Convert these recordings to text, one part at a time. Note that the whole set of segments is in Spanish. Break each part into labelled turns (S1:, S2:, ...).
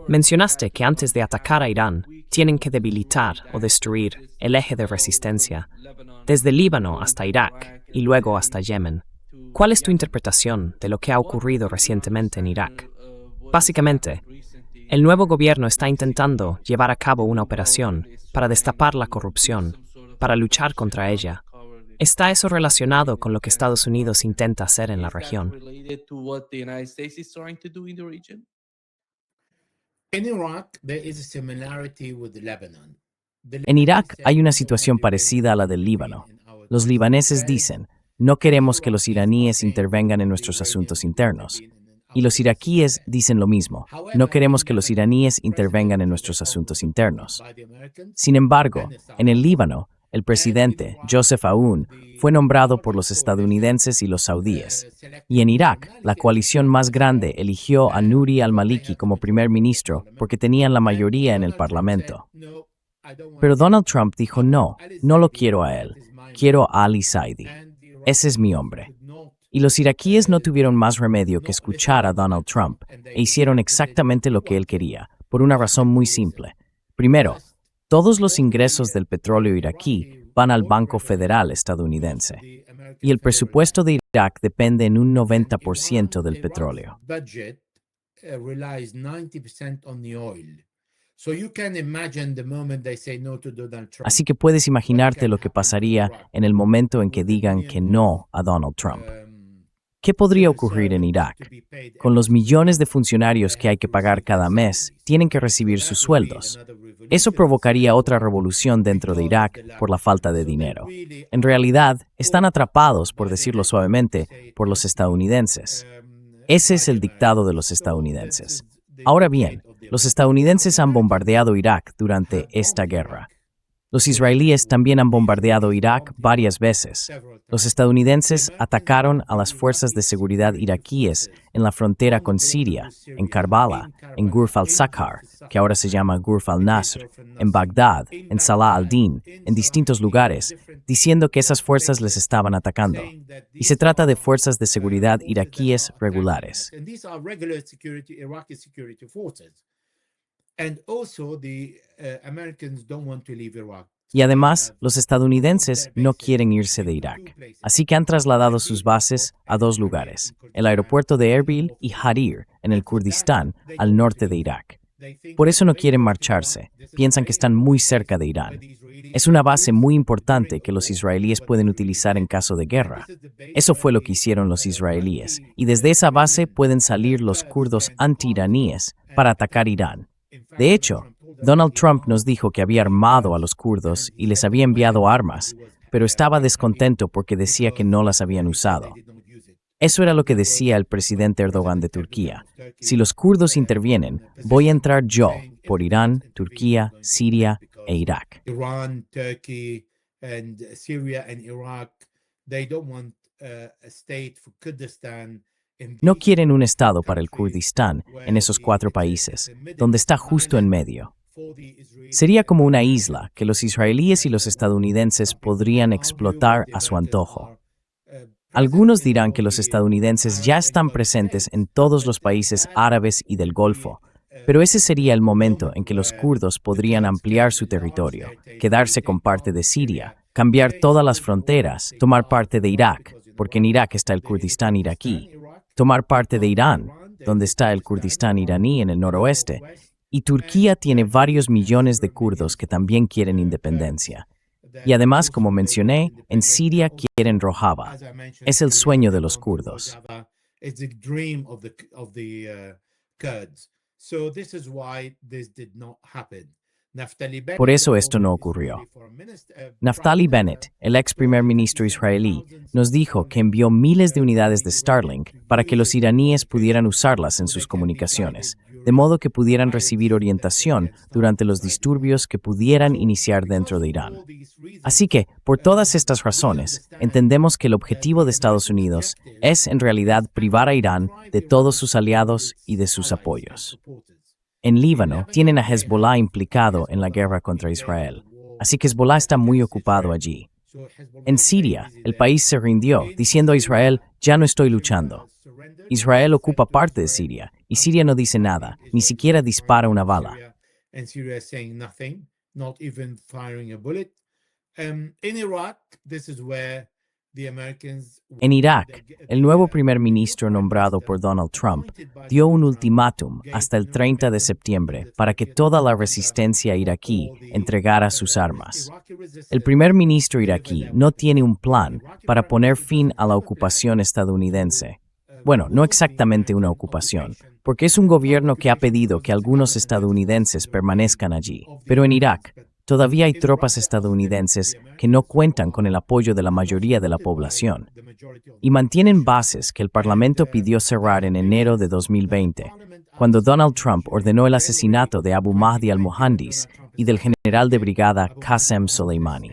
S1: Mencionaste que antes de atacar a Irán, tienen que debilitar o destruir el eje de resistencia, desde Líbano hasta Irak y luego hasta Yemen. ¿Cuál es tu interpretación de lo que ha ocurrido recientemente en Irak? Básicamente, el nuevo gobierno está intentando llevar a cabo una operación para destapar la corrupción, para luchar contra ella. ¿Está eso relacionado con lo que Estados Unidos intenta hacer en la región?
S2: In Iraq, there is a similarity with Lebanon.
S3: En Irak hay una situación parecida a la del Líbano. Los libaneses dicen, no queremos que los iraníes intervengan en nuestros asuntos internos. Y los iraquíes dicen lo mismo, no queremos que los iraníes intervengan en nuestros asuntos internos. Sin embargo, en el Líbano, el presidente, Joseph Aoun, fue nombrado por los estadounidenses y los saudíes. Y en Irak, la coalición más grande eligió a Nouri al-Maliki como primer ministro porque tenían la mayoría en el parlamento. Pero Donald Trump dijo no lo quiero a él, quiero a Ali Zaidi. Ese es mi hombre. Y los iraquíes no tuvieron más remedio que escuchar a Donald Trump e hicieron exactamente lo que él quería, por una razón muy simple. Primero, todos los ingresos del petróleo iraquí van al Banco Federal estadounidense. Y el presupuesto de Irak depende en un 90% del petróleo. Así que puedes imaginarte lo que pasaría en el momento en que digan que no a Donald Trump. ¿Qué podría ocurrir en Irak? Con los millones de funcionarios que hay que pagar cada mes, tienen que recibir sus sueldos. Eso provocaría otra revolución dentro de Irak por la falta de dinero. En realidad, están atrapados, por decirlo suavemente, por los estadounidenses. Ese es el dictado de los estadounidenses. Ahora bien, los estadounidenses han bombardeado Irak durante esta guerra. Los israelíes también han bombardeado Irak varias veces. Los estadounidenses atacaron a las fuerzas de seguridad iraquíes en la frontera con Siria, en Karbala, en Ghurf al-Sakhar, que ahora se llama Ghurf al-Nasr, en Bagdad, en Salah al-Din, en distintos lugares, diciendo que esas fuerzas les estaban atacando. Y se trata de fuerzas de seguridad iraquíes regulares. Y además, los estadounidenses no quieren irse de Irak, así que han trasladado sus bases a dos lugares, el aeropuerto de Erbil y Harir, en el Kurdistán, al norte de Irak. Por eso no quieren marcharse, piensan que están muy cerca de Irán. Es una base muy importante que los israelíes pueden utilizar en caso de guerra. Eso fue lo que hicieron los israelíes, y desde esa base pueden salir los kurdos anti-iraníes para atacar Irán. De hecho, Donald Trump nos dijo que había armado a los kurdos y les había enviado armas, pero estaba descontento porque decía que no las habían usado. Eso era lo que decía el presidente Erdogan de Turquía. Si los kurdos intervienen, voy a entrar yo por Irán, Turquía, Siria e Irak.
S2: Iran, Turkey, and Syria and Iraq, they don't want a state for Kurdistan.
S3: No quieren un estado para el Kurdistán en esos 4 países, donde está justo en medio. Sería como una isla que los israelíes y los estadounidenses podrían explotar a su antojo. Algunos dirán que los estadounidenses ya están presentes en todos los países árabes y del Golfo, pero ese sería el momento en que los kurdos podrían ampliar su territorio, quedarse con parte de Siria, cambiar todas las fronteras, tomar parte de Irak, porque en Irak está el Kurdistán iraquí, tomar parte de Irán, donde está el Kurdistán iraní en el noroeste, y Turquía tiene varios millones de kurdos que también quieren independencia. Y además, como mencioné, en Siria quieren Rojava. Es el sueño de los kurdos. Por eso esto no ocurrió. Naftali Bennett, el ex primer ministro israelí, nos dijo que envió miles de unidades de Starlink para que los iraníes pudieran usarlas en sus comunicaciones, de modo que pudieran recibir orientación durante los disturbios que pudieran iniciar dentro de Irán. Así que, por todas estas razones, entendemos que el objetivo de Estados Unidos es en realidad privar a Irán de todos sus aliados y de sus apoyos. En Líbano, tienen a Hezbollah implicado en la guerra contra Israel, así que Hezbollah está muy ocupado allí. En Siria, el país se rindió, diciendo a Israel, ya no estoy luchando. Israel ocupa parte de Siria y Siria no dice nada, ni siquiera dispara una bala.
S2: And Syria is saying nothing, not even firing a bullet. In Iraq, this is where the Americans.
S3: En Irak, el nuevo primer ministro nombrado por Donald Trump dio un ultimátum hasta el 30 de septiembre para que toda la resistencia iraquí entregara sus armas. El primer ministro iraquí no tiene un plan para poner fin a la ocupación estadounidense. Bueno, no exactamente una ocupación, porque es un gobierno que ha pedido que algunos estadounidenses permanezcan allí. Pero en Irak, todavía hay tropas estadounidenses que no cuentan con el apoyo de la mayoría de la población y mantienen bases que el Parlamento pidió cerrar en enero de 2020, cuando Donald Trump ordenó el asesinato de Abu Mahdi al-Muhandis y del general de brigada Qasem Soleimani.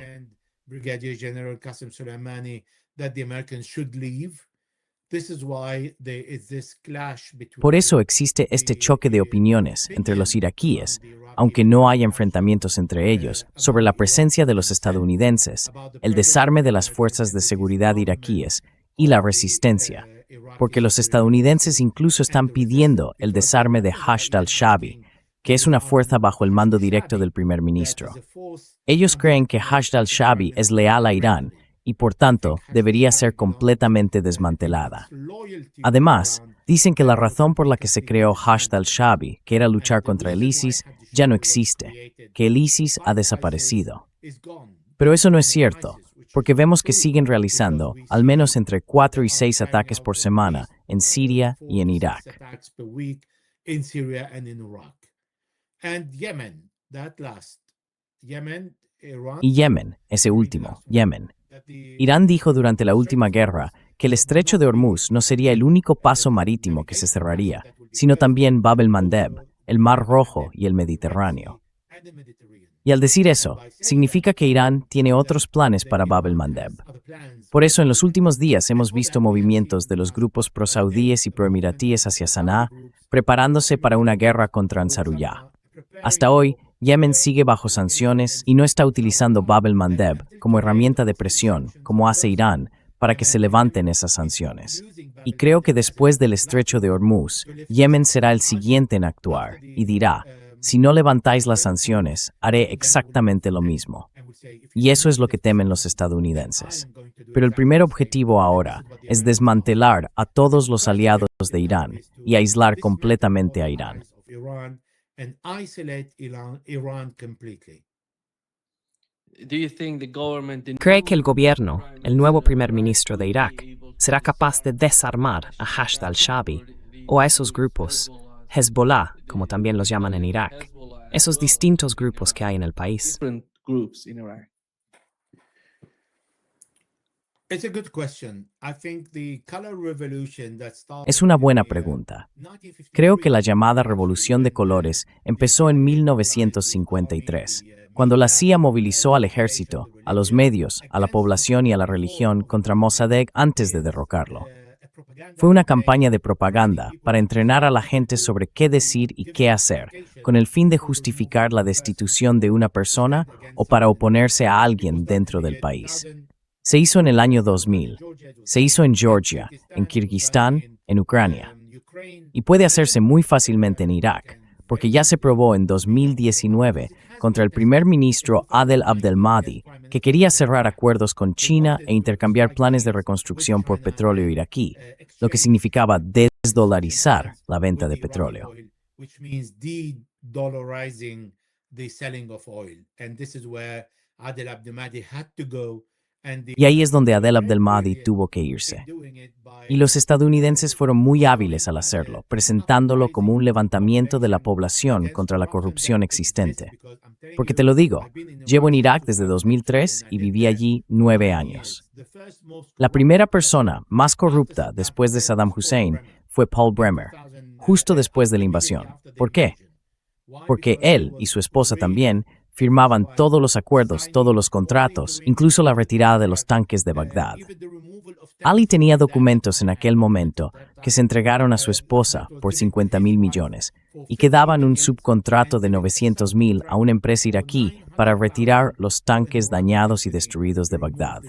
S2: Brigadier General Qasem Soleimani that the Americans should leave. This is why there is this clash between.
S3: Por eso existe este choque de opiniones entre los iraquíes, aunque no hay enfrentamientos entre ellos, sobre la presencia de los estadounidenses, el desarme de las fuerzas de seguridad iraquíes y la resistencia, porque los estadounidenses incluso están pidiendo el desarme de Hashd al-Shaabi, que es una fuerza bajo el mando directo del primer ministro. Ellos creen que Hashd al-Shaabi es leal a Irán y por tanto debería ser completamente desmantelada. Además, dicen que la razón por la que se creó Hashd al-Shaabi, que era luchar contra el ISIS, ya no existe, que el ISIS ha desaparecido. Pero eso no es cierto, porque vemos que siguen realizando al menos entre 4 y 6 ataques por semana en Siria y en Irak. Y Yemen, ese último, Yemen. Irán dijo durante la última guerra que el estrecho de Hormuz no sería el único paso marítimo que se cerraría, sino también Bab el-Mandeb, el Mar Rojo y el Mediterráneo. Y al decir eso, significa que Irán tiene otros planes para Bab el-Mandeb. Por eso en los últimos días hemos visto movimientos de los grupos pro-saudíes y pro-emiratíes hacia Sanaa, preparándose para una guerra contra Ansarullah. Hasta hoy, Yemen sigue bajo sanciones y no está utilizando Bab el-Mandeb como herramienta de presión, como hace Irán, para que se levanten esas sanciones. Y creo que después del estrecho de Hormuz, Yemen será el siguiente en actuar y dirá, si no levantáis las sanciones, haré exactamente lo mismo. Y eso es lo que temen los estadounidenses. Pero el primer objetivo ahora es desmantelar a todos los aliados de Irán y aislar completamente a Irán.
S2: And isolate Iran completely.
S1: ¿Cree que el gobierno, el nuevo primer ministro de Irak, será capaz de desarmar a Hashd al-Shaabi o a esos grupos, Hezbollah, como también los llaman en Irak, esos distintos grupos que hay en el país?
S3: Es una buena pregunta. Creo que la llamada Revolución de Colores empezó en 1953, cuando la CIA movilizó al ejército, a los medios, a la población y a la religión contra Mossadegh antes de derrocarlo. Fue una campaña de propaganda para entrenar a la gente sobre qué decir y qué hacer, con el fin de justificar la destitución de una persona o para oponerse a alguien dentro del país. Se hizo en el año 2000, se hizo en Georgia, en Kirguistán, en Ucrania. Y puede hacerse muy fácilmente en Irak, porque ya se probó en 2019 contra el primer ministro Adel Abdelmahdi, que quería cerrar acuerdos con China e intercambiar planes de reconstrucción por petróleo iraquí, lo que significaba desdolarizar la venta de petróleo. Y ahí es donde Adel Abdelmahdi tuvo que irse. Y los estadounidenses fueron muy hábiles al hacerlo, presentándolo como un levantamiento de la población contra la corrupción existente. Porque te lo digo, llevo en Irak desde 2003 y viví allí 9 años. La primera persona más corrupta después de Saddam Hussein fue Paul Bremer, justo después de la invasión. ¿Por qué? Porque él y su esposa también firmaban todos los acuerdos, todos los contratos, incluso la retirada de los tanques de Bagdad. Ali tenía documentos en aquel momento que se entregaron a su esposa por 50.000 millones y que daban un subcontrato de 900.000 a una empresa iraquí para retirar los tanques dañados y destruidos de Bagdad.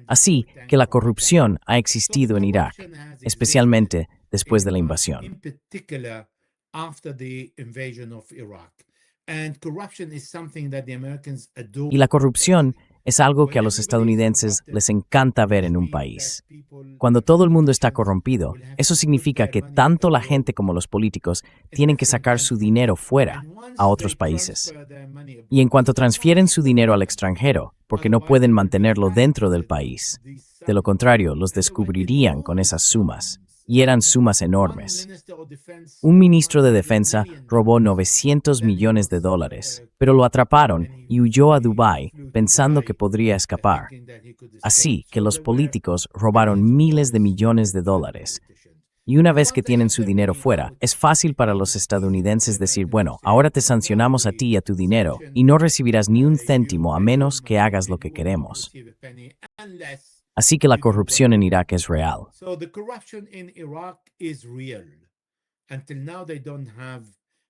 S3: Así que la corrupción ha existido en Irak, especialmente después de la invasión.
S2: in particular after the invasion of Iraq. And corruption is something that the Americans adore.
S3: Y la corrupción es algo que a los estadounidenses les encanta ver en un país. Cuando todo el mundo está corrompido, eso significa que tanto la gente como los políticos tienen que sacar su dinero fuera, a otros países. Y en cuanto transfieren su dinero al extranjero, porque no pueden mantenerlo dentro del país, de lo contrario, los descubrirían con esas sumas. Y eran sumas enormes. Un ministro de Defensa robó $900 millones, pero lo atraparon y huyó a Dubái pensando que podría escapar. Así que los políticos robaron miles de millones de dólares. Y una vez que tienen su dinero fuera, es fácil para los estadounidenses decir, bueno, ahora te sancionamos a ti y a tu dinero, y no recibirás ni un céntimo a menos que hagas lo que queremos. Así que la corrupción en Irak es real.
S2: So the corruption in Iraq is real. Until now they don't have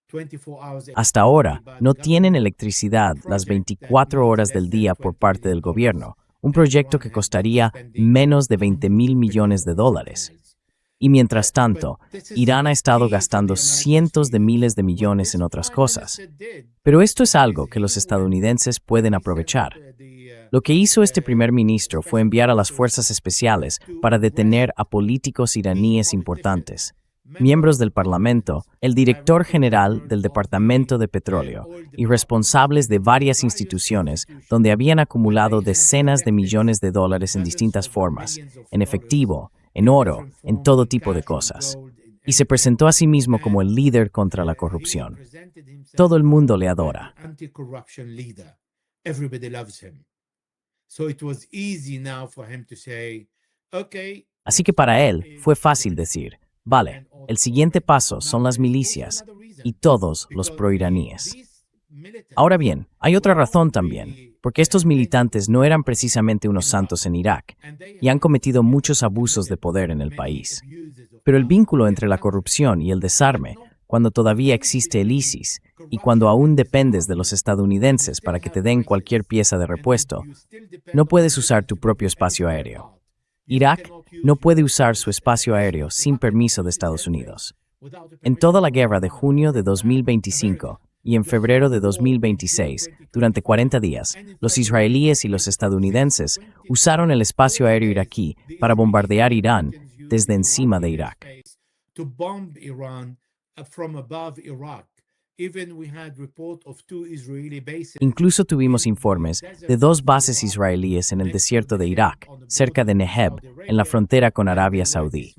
S2: 24 hours.
S3: Hasta ahora, no tienen electricidad las 24 horas del día por parte del gobierno, un proyecto que costaría menos de $20,000 millones. Y mientras tanto, Irán ha estado gastando cientos de miles de millones en otras cosas. Pero esto es algo que los estadounidenses pueden aprovechar. Lo que hizo este primer ministro fue enviar a las fuerzas especiales para detener a políticos iraníes importantes, miembros del Parlamento, el director general del Departamento de Petróleo y responsables de varias instituciones donde habían acumulado decenas de millones de dólares en distintas formas, en efectivo, en oro, en todo tipo de cosas. Y se presentó a sí mismo como el líder contra la corrupción. Todo el mundo le adora. Así que para él fue fácil decir, vale, el siguiente paso son las milicias y todos los proiraníes. Ahora bien, hay otra razón también, porque estos militantes no eran precisamente unos santos en Irak y han cometido muchos abusos de poder en el país. Pero el vínculo entre la corrupción y el desarme, cuando todavía existe el ISIS y cuando aún dependes de los estadounidenses para que te den cualquier pieza de repuesto, no puedes usar tu propio espacio aéreo. Irak no puede usar su espacio aéreo sin permiso de Estados Unidos. En toda la guerra de junio de 2025 y en febrero de 2026, durante 40 días, los israelíes y los estadounidenses usaron el espacio aéreo iraquí para bombardear Irán desde encima de Irak. Incluso tuvimos informes de 2 bases israelíes en el desierto de Irak, cerca de Negev, en la frontera con Arabia Saudí.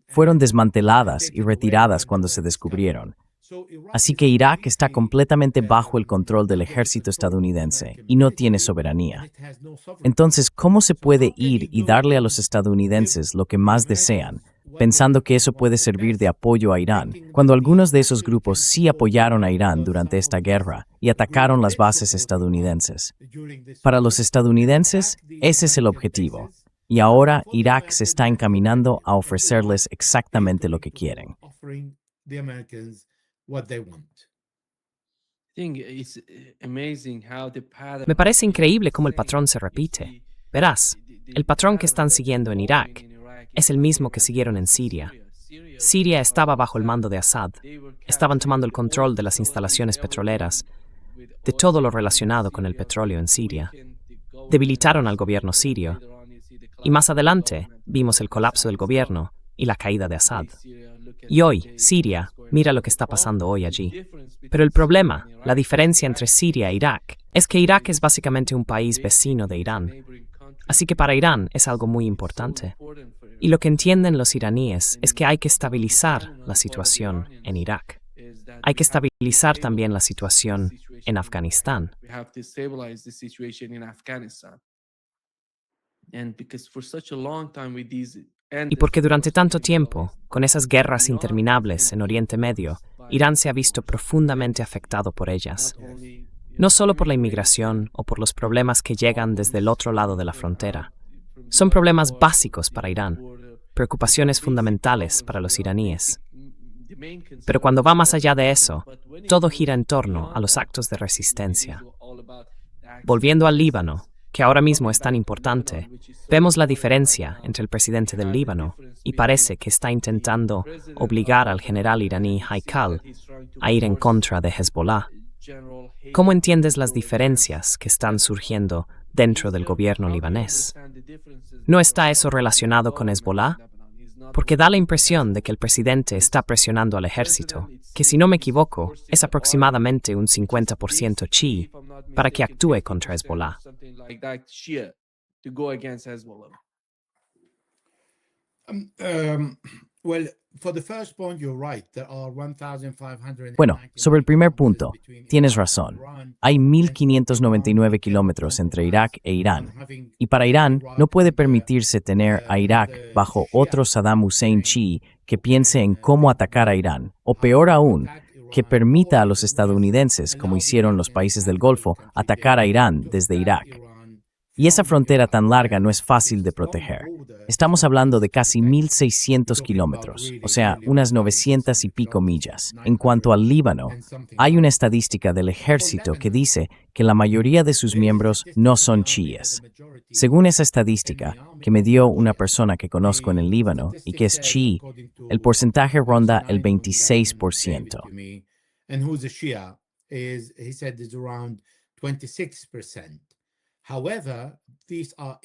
S3: Fueron desmanteladas y retiradas cuando se descubrieron. Así que Irak está completamente bajo el control del ejército estadounidense y no tiene soberanía. Entonces, ¿cómo se puede ir y darle a los estadounidenses lo que más desean, pensando que eso puede servir de apoyo a Irán, cuando algunos de esos grupos sí apoyaron a Irán durante esta guerra y atacaron las bases estadounidenses? Para los estadounidenses, ese es el objetivo. Y ahora Irak se está encaminando a ofrecerles exactamente lo que quieren.
S1: Me parece increíble cómo el patrón se repite. Verás, el patrón que están siguiendo en Irak es el mismo que siguieron en Siria. Siria estaba bajo el mando de Assad. Estaban tomando el control de las instalaciones petroleras, de todo lo relacionado con el petróleo en Siria. Debilitaron al gobierno sirio. Y más adelante vimos el colapso del gobierno y la caída de Assad. Y hoy, Siria, mira lo que está pasando hoy allí. Pero el problema, la diferencia entre Siria e Irak, es que Irak es básicamente un país vecino de Irán. Así que para Irán es algo muy importante. Y lo que entienden los iraníes es que hay que estabilizar la situación en Irak. Hay que estabilizar también la situación en Afganistán. Y porque durante tanto tiempo, con esas guerras interminables en Oriente Medio, Irán se ha visto profundamente afectado por ellas. No solo por la inmigración o por los problemas que llegan desde el otro lado de la frontera. Son problemas básicos para Irán, preocupaciones fundamentales para los iraníes. Pero cuando va más allá de eso, todo gira en torno a los actos de resistencia. Volviendo al Líbano, que ahora mismo es tan importante, vemos la diferencia entre el presidente del Líbano y parece que está intentando obligar al general iraní Haikal a ir en contra de Hezbollah. ¿Cómo entiendes las diferencias que están surgiendo dentro del gobierno libanés? ¿No está eso relacionado con Hezbollah? Porque da la impresión de que el presidente está presionando al ejército, que si no me equivoco, es aproximadamente un 50% chií, para que actúe contra Hezbollah.
S3: Bueno, sobre el primer punto, tienes razón. Hay 1.599 kilómetros entre Irak e Irán, y para Irán no puede permitirse tener a Irak bajo otro Saddam Hussein chií que piense en cómo atacar a Irán, o peor aún, que permita a los estadounidenses, como hicieron los países del Golfo, atacar a Irán desde Irak. Y esa frontera tan larga no es fácil de proteger. Estamos hablando de casi 1.600 kilómetros, o sea, unas 900 y pico millas. En cuanto al Líbano, hay una estadística del ejército que dice que la mayoría de sus miembros no son chiíes. Según esa estadística, que me dio una persona que conozco en el Líbano y que es chií, el porcentaje ronda el 26%.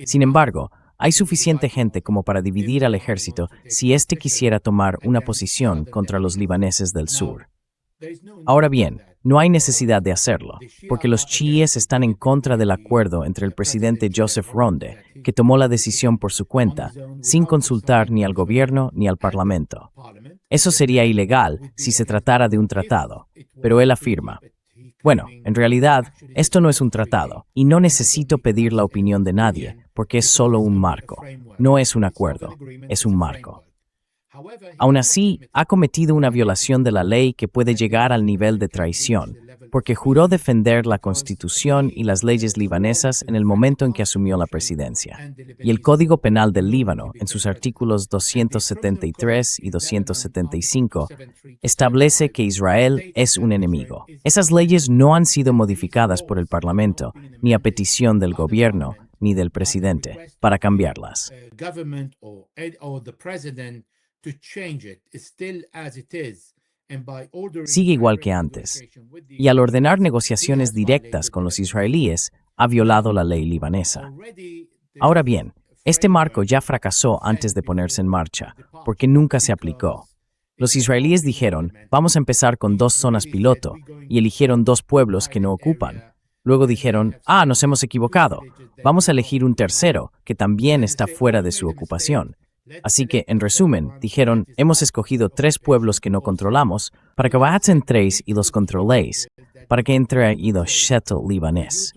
S3: Sin embargo, hay suficiente gente como para dividir al ejército si éste quisiera tomar una posición contra los libaneses del sur. Ahora bien, no hay necesidad de hacerlo, porque los chiíes están en contra del acuerdo entre el presidente Joseph Ronde, que tomó la decisión por su cuenta, sin consultar ni al gobierno ni al parlamento. Eso sería ilegal si se tratara de un tratado, pero él afirma: bueno, en realidad, esto no es un tratado, y no necesito pedir la opinión de nadie, porque es solo un marco. No es un acuerdo, es un marco. Aún así, ha cometido una violación de la ley que puede llegar al nivel de traición, porque juró defender la Constitución y las leyes libanesas en el momento en que asumió la presidencia. Y el Código Penal del Líbano, en sus artículos 273 y 275, establece que Israel es un enemigo. Esas leyes no han sido modificadas por el Parlamento, ni a petición del gobierno, ni del presidente, para cambiarlas. Sigue igual que antes, y al ordenar negociaciones directas con los israelíes, ha violado la ley libanesa. Ahora bien, este marco ya fracasó antes de ponerse en marcha, porque nunca se aplicó. Los israelíes dijeron: vamos a empezar con 2 zonas piloto, y eligieron 2 pueblos que no ocupan. Luego dijeron: nos hemos equivocado, vamos a elegir un tercero, que también está fuera de su ocupación. Así que, en resumen, dijeron: hemos escogido 3 pueblos que no controlamos, para que vayan 3 y los controléis, para que entre y los shtetl libanés.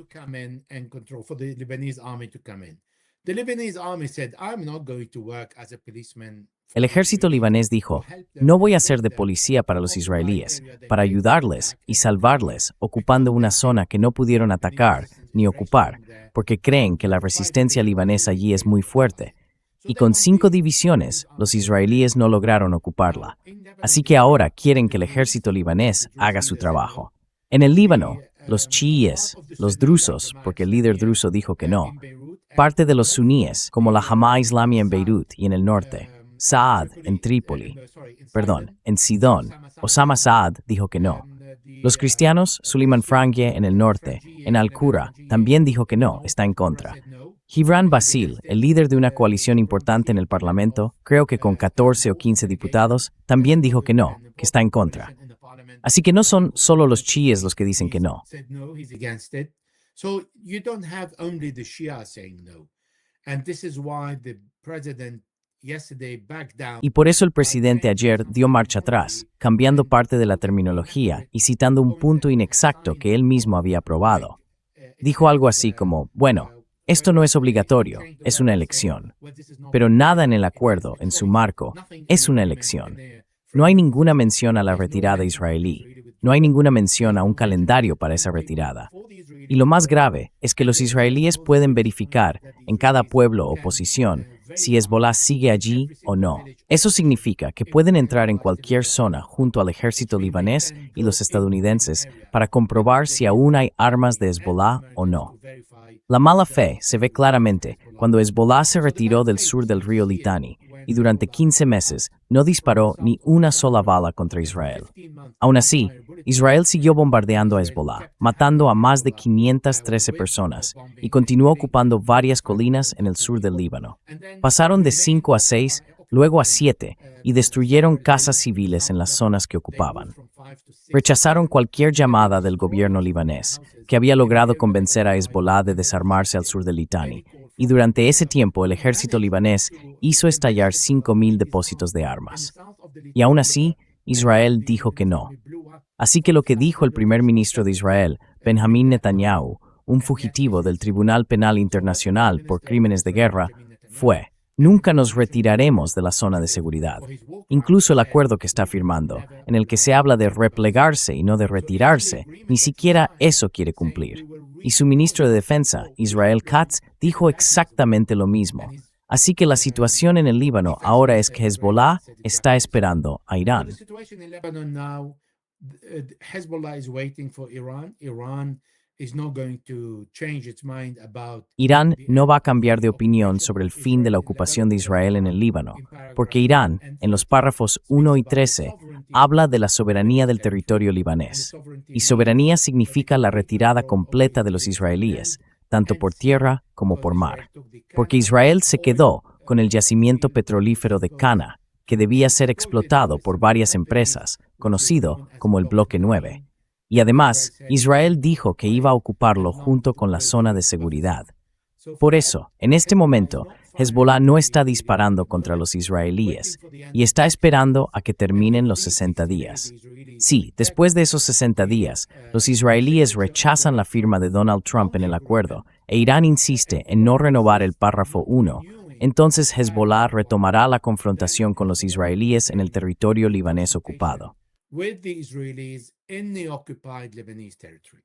S3: El ejército libanés dijo: no voy a ser de policía para los israelíes, para ayudarles y salvarles, ocupando una zona que no pudieron atacar ni ocupar, porque creen que la resistencia libanesa allí es muy fuerte. Y con 5 divisiones, los israelíes no lograron ocuparla. Así que ahora quieren que el ejército libanés haga su trabajo. En el Líbano, los chiíes, los drusos, porque el líder druso dijo que no, parte de los suníes, como la Jama'a Islamia en Beirut y en el norte, Saad en Sidón, Osama Saad dijo que no. Los cristianos, Suleiman Frangieh en el norte, en Al-Qura, también dijo que no, está en contra. Gibran Basil, el líder de una coalición importante en el Parlamento, creo que con 14 o 15 diputados, también dijo que no, que está en contra. Así que no son solo los chiíes los que dicen que no. Y por eso el presidente ayer dio marcha atrás, cambiando parte de la terminología y citando un punto inexacto que él mismo había aprobado. Dijo algo así como: bueno, esto no es obligatorio, es una elección. Pero nada en el acuerdo, en su marco, es una elección. No hay ninguna mención a la retirada israelí. No hay ninguna mención a un calendario para esa retirada. Y lo más grave es que los israelíes pueden verificar en cada pueblo o posición si Hezbollah sigue allí o no. Eso significa que pueden entrar en cualquier zona junto al ejército libanés y los estadounidenses para comprobar si aún hay armas de Hezbollah o no. La mala fe se ve claramente cuando Hezbollah se retiró del sur del río Litani y durante 15 meses no disparó ni una sola bala contra Israel. Aún así, Israel siguió bombardeando a Hezbollah, matando a más de 513 personas y continuó ocupando varias colinas en el sur del Líbano. Pasaron de 5 a 6, luego a 7, y destruyeron casas civiles en las zonas que ocupaban. Rechazaron cualquier llamada del gobierno libanés, que había logrado convencer a Hezbollah de desarmarse al sur del Litani, y durante ese tiempo el ejército libanés hizo estallar 5.000 depósitos de armas. Y aún así, Israel dijo que no. Así que lo que dijo el primer ministro de Israel, Benjamín Netanyahu, un fugitivo del Tribunal Penal Internacional por crímenes de guerra, fue: nunca nos retiraremos de la zona de seguridad. Incluso el acuerdo que está firmando, en el que se habla de replegarse y no de retirarse, ni siquiera eso quiere cumplir. Y su ministro de Defensa, Israel Katz, dijo exactamente lo mismo. Así que la situación en el Líbano ahora es que Hezbollah está esperando a Irán. Irán no va a cambiar de opinión sobre el fin de la ocupación de Israel en el Líbano, porque Irán, en los párrafos 1 y 13, habla de la soberanía del territorio libanés. Y soberanía significa la retirada completa de los israelíes, tanto por tierra como por mar. Porque Israel se quedó con el yacimiento petrolífero de Cana, que debía ser explotado por varias empresas, conocido como el Bloque 9. Y además, Israel dijo que iba a ocuparlo junto con la zona de seguridad. Por eso, en este momento, Hezbollah no está disparando contra los israelíes y está esperando a que terminen los 60 días. Sí, después de esos 60 días, los israelíes rechazan la firma de Donald Trump en el acuerdo e Irán insiste en no renovar el párrafo 1. Entonces Hezbollah retomará la confrontación con los israelíes en el territorio libanés ocupado.
S2: With the Israelis in the occupied Lebanese territory.